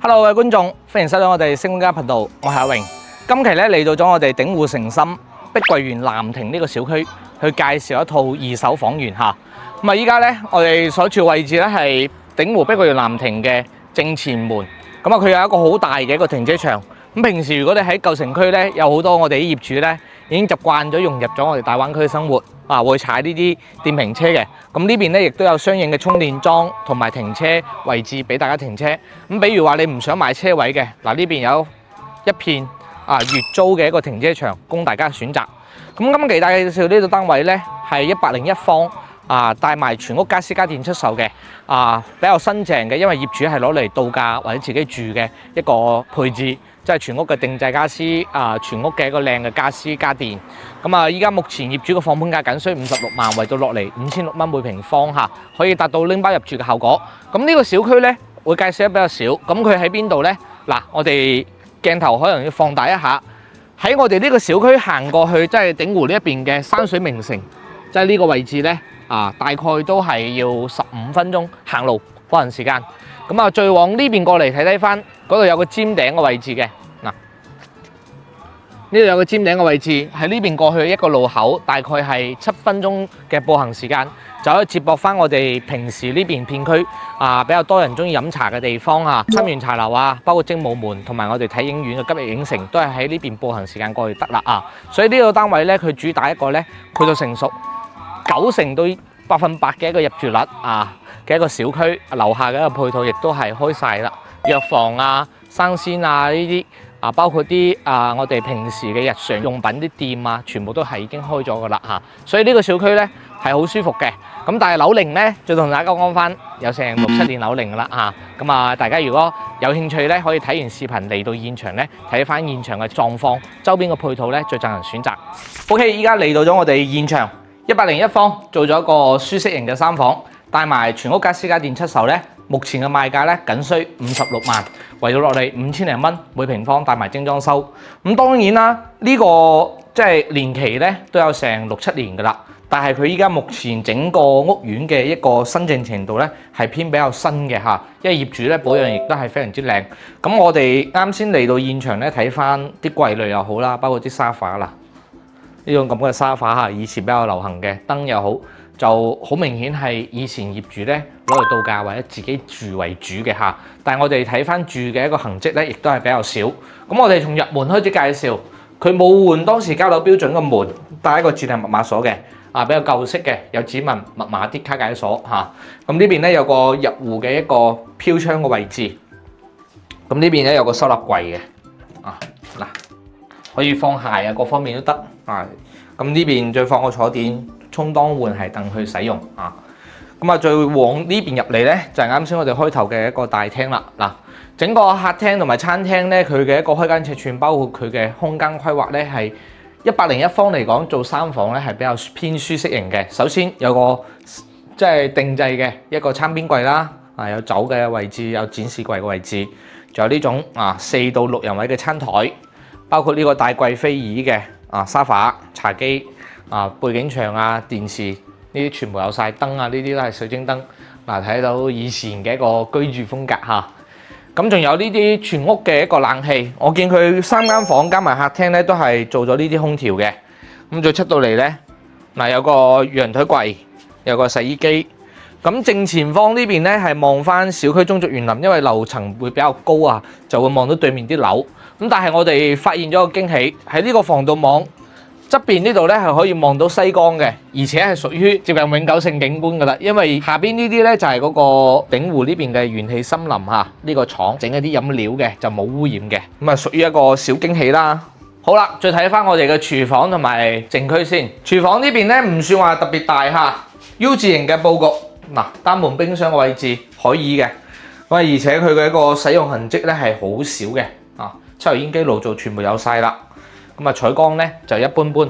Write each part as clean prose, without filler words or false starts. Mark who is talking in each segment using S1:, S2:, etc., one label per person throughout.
S1: Hello， 各位觀眾，歡迎收睇我哋星官家頻道，我係阿榮。今期咧嚟到咗我哋鼎湖誠心碧桂園南庭呢個小區，去介紹一套二手房源嚇。咁啊，依家咧我哋所處位置咧係鼎湖碧桂園南庭嘅正前門。咁啊，佢有一個好大嘅一個停車場。咁平時如果你喺舊城區咧，有好多我哋啲業主咧已經習慣咗融入咗我哋大灣區嘅生活，會踩呢啲電瓶車嘅。咁呢邊咧亦都有相應嘅充電樁同埋停車位置俾大家停車。咁比如話你唔想買車位嘅，呢邊有一片月租嘅一個停車場供大家選擇。咁今期介紹呢度單位咧係101方。帶埋全屋家私家電出售嘅，比較新淨嘅，因為業主係攞嚟度假或者自己住嘅一個配置，即係全屋嘅定製家私，全屋嘅一個靚嘅家私家電。咁啊，依家目前業主嘅放盤價僅需56萬，圍到落嚟5006蚊每平方嚇，可以達到拎包入住嘅效果。咁呢個小區咧會介紹得比較少，咁佢喺邊度咧？我哋鏡頭可能要放大一下，喺我哋呢個小區行過去，即係鼎湖呢一邊嘅山水名城，即係呢個位置咧。大概都係要15分鐘行路步行時間。咁啊，再往呢邊過嚟睇翻，嗰度有個尖頂嘅位置嘅。呢度有個尖頂嘅位置，喺呢邊過去一個路口，大概係7分鐘嘅步行時間，就可以接駁翻我哋平時呢邊片區比較多人中意飲茶嘅地方三元茶樓包括精武門同埋我哋睇影院嘅吉日影城，都係喺呢邊步行時間過去得啦所以呢個單位咧，佢主打一個咧配套成熟。90%到100%嘅一個入住率嘅一個小區，樓下嘅一個配套亦都係開晒啦，藥房生鮮呢啲包括啲我哋平時嘅日常用品啲店全部都係已經開咗噶啦所以呢個小區咧係好舒服嘅。咁但係樓齡咧，就同大家講翻有成6、7年樓齡噶啦咁大家如果有興趣咧，可以睇完視頻嚟到現場咧，睇翻現場嘅狀況，周邊嘅配套咧，再進行選擇。OK， 依家嚟到咗我哋現場。101方做咗一個舒適型嘅3房，帶埋全屋家私家電出售咧，目前嘅賣價咧僅需56萬，圍到落嚟5000零蚊每平方，帶埋精裝修。咁當然啦，呢個即係年期咧都有成6、7年噶啦，但係佢依家目前整個屋苑嘅一個新淨程度咧係偏比較新嘅因為業主咧保養亦都係非常之靚。咁我哋啱先嚟到現場咧睇翻啲櫃類又好啦，包括啲沙發啦。呢種咁嘅沙發以前比較流行嘅，燈又好，就好明顯係以前業主咧攞嚟度假或者自己住為主嘅但係我哋睇翻住嘅一個痕跡咧，亦都係比較少。咁我哋從入門開始介紹，佢冇換當時交樓標準嘅門，帶一個智能密碼鎖嘅，比較舊式嘅，有指紋密碼啲卡解鎖咁呢邊咧有個入戶嘅一個飄窗嘅位置，咁呢邊咧有個收納櫃嘅可以放鞋各方面都得咁呢邊再放個坐墊，充當換鞋凳去使用咁再往呢邊入嚟咧，就係啱先我哋開頭嘅一個大廳啦整個客廳同埋餐廳咧，佢嘅一個開間尺寸，包括佢嘅空間規劃咧，係101方嚟講做3房咧係比較偏舒適型嘅。首先有個即係定制嘅一個餐邊櫃啦，有酒嘅位置，有展示櫃嘅位置，仲有呢種4到6人位嘅餐台。包括呢個大貴妃椅嘅沙發、茶几背景牆電視呢啲全部有晒燈呢啲都係水晶燈睇到以前嘅一個居住風格咁仲有呢啲全屋嘅一個冷氣，我見佢3間房加埋客廳咧都係做咗呢啲空調嘅。咁再出到嚟咧有個陽台櫃，有個洗衣機。咁正前方呢邊咧係望翻小區中軸園林，因為樓層會比較高就會望到對面啲樓。咁但係我哋發現咗個驚喜，喺呢個防盜網側邊呢度咧係可以望到西江嘅，而且係屬於接近永久性景觀噶啦。因為下邊呢啲咧就係嗰個鼎湖呢邊嘅元氣森林呢個廠整一啲飲料嘅，就冇污染嘅。咁屬於一個小驚喜啦。好啦，再睇翻我哋嘅廚房同埋靜區先。廚房呢邊咧唔算話特別大U 字型嘅佈局。單門冰箱嘅位置可以嘅，而且佢嘅一個使用痕跡咧係好少嘅抽油煙機爐灶全部有晒啦。採光咧就一般般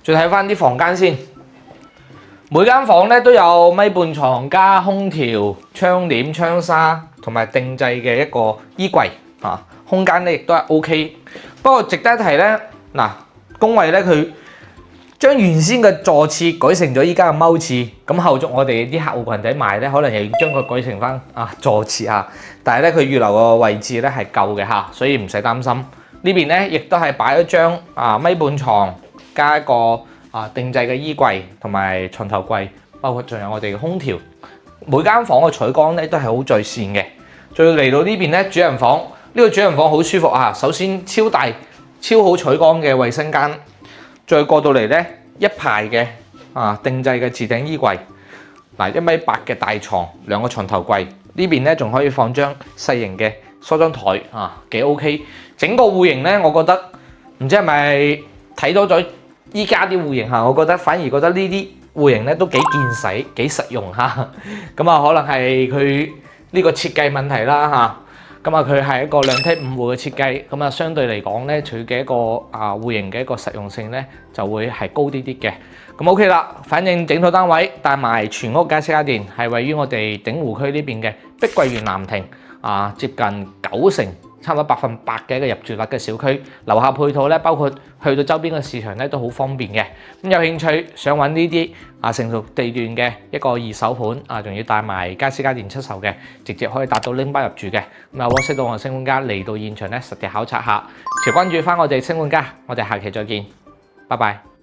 S1: 再睇翻啲房間先，每間房咧都有米半床加空調、窗簾、窗紗同埋定制嘅一個衣櫃空間咧亦都係 OK。不過值得一提咧，工位咧佢將原先嘅座廁改成咗依家嘅踎廁，咁後續我哋啲客戶群仔買咧，可能又要將佢改成翻座廁啊。但係咧佢預留個位置咧係夠嘅嚇，所以唔使擔心。呢邊咧亦都係擺咗張米半床，加一個定制嘅衣櫃同埋床頭櫃，包括仲有我哋嘅空調。每間房嘅採光咧都係好在線嘅。再嚟到呢邊咧主人房，呢個主人房好舒服啊！首先超大、超好採光嘅衛生間。再過到嚟咧，一排嘅定制嘅自頂衣櫃，嗱1.8米嘅大床，兩個床頭櫃，呢邊咧仲可以放張細型嘅梳妝台幾 OK。整個戶型咧，我覺得唔知係咪睇多咗依家啲戶型嚇，我覺得反而覺得呢啲戶型咧都幾見使、幾實用嚇。咁可能係佢呢個設計問題啦嚇。咁佢係一個兩梯5戶嘅設計，咁相對嚟講咧，佢嘅一個戶型嘅一個實用性咧就會係高啲啲嘅。咁 OK 啦，反正整套單位帶埋全屋家私家電，係位於我哋鼎湖區呢邊嘅碧桂園南庭接近90%。差唔多100%嘅一個入住率嘅小區，樓下配套咧，包括去到周邊嘅市場咧都好方便嘅。咁有興趣想揾呢啲成熟地段嘅一個二手盤仲要帶埋家私家電出售嘅，直接可以達到拎包入住嘅。咁WhatsApp 到我星管家嚟到現場咧實地考察下，持關注翻我哋星管家，我哋下期再見，拜拜。